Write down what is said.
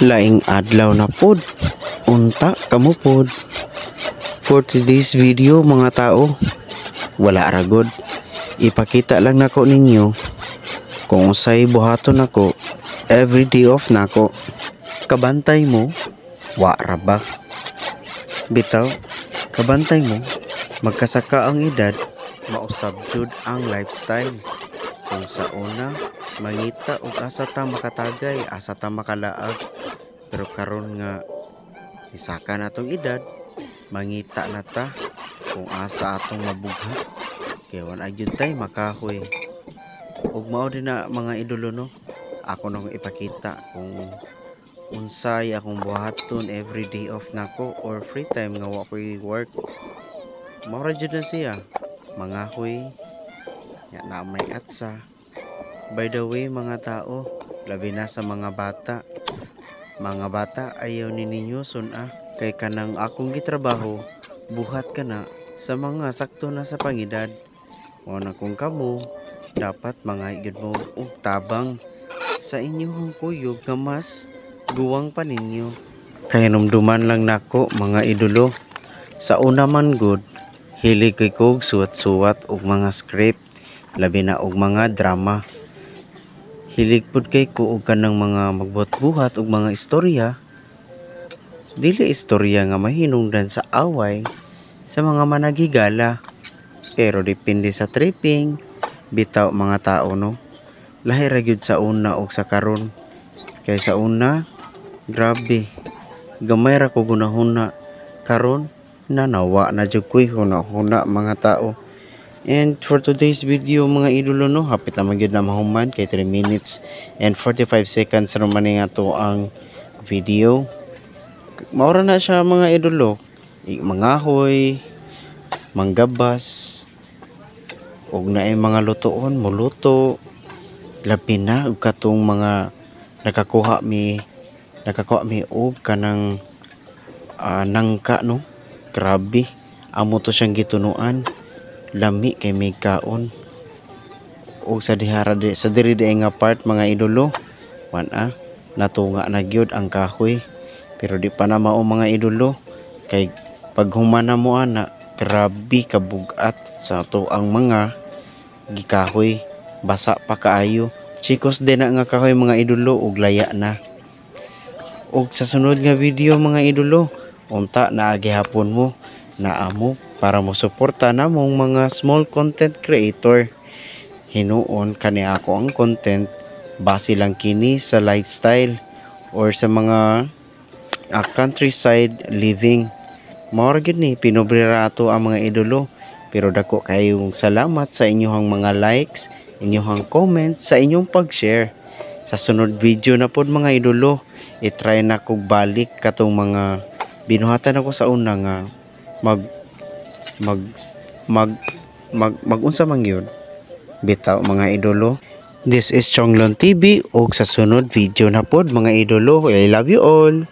Laing adlaw na pod, unta kamo pod. For today's video mga tao, wala ragod. Ipakita lang nako ninyo kung usay buhaton nako every day off nako. Kabantay mo, wa ra ba? Bitaw, kabantay mo, magkasaka ang edad, mausab jud ang lifestyle. Kung sa una, mangita og asa ta makatagay, asa ta makalaag. Pero karon nga isaka na tong edad, mangita na ta kung asa atong mabughat. Kaya wan agyud tay makahoy. Ug mao din na mga idolo no. Ako nang ipakita kung unsay akong buhaton every day off nako or free time nga wa ko'y work. Mao ra jud na siya. Mangahoy nya na may atsa. By the way mga tao, labi na sa mga bata. Mga bata, ayaw ni ninyo suna kay kanang akong gitrabaho, buhat ka na sa mga sakto na sa pangidad. O na kung kamo, dapat mga igid mo og tabang sa inyong kuyog nga mas guwang pa ninyo. Kaya numduman lang nako mga idolo. Sa una man good, hilig ko suwat-suwat og mga script, labi na og mga drama. Hilig pud kay ko og kanang mga magbuhat-buhat og mga istorya. Dili istorya nga mahinungdan sa away sa mga managigala. Pero depende sa tripping, bitaw mga tao no. Lahi ra gyud sa una og sa karon. Kay sa una, grabe. Gamay ra ko gunahuna. Karon nanawa na jud ko'y huna-huna mga tao. And for today's video mga idolo no, hapit na magyud na mahuman kay 3 minutes and 45 seconds naman nga to ang video. Maura na siya mga idolo. Mangahoy, manggabas, og naay mga lutoon, muluto. Labi na og katong mga nakakuha mi og kanang nangka no. Grabe, amo to siyang gitunuan. Lami kay may kaon o sa dihara sa diri nga part mga idolo wana natunga na gyud ang kahoy pero di pa na mao mga idolo kay pag humana mo ana grabe kabugat sa to ang mga gikahoy basa pa kaayo chikos din na nga kahoy mga idolo ug laya na. Og sa sunod nga video mga idolo unta na agihapon mo na amo para mo suporta namong mga small content creator. Hinuon kani ako ang content base lang kini sa lifestyle or sa mga countryside living. Mao gyud ni pinobrera ato ang mga idolo. Pero dako kayong salamat sa inyong mga likes, inyong comment, sa inyong pag-share. Sa sunod video na pod mga idolo, i-try na kog balik katong mga binuhatan ako sa una nga unsa man gyud bitaw mga idolo. This is Chonglon TV og sa sunod video na pod mga idolo. I love you all.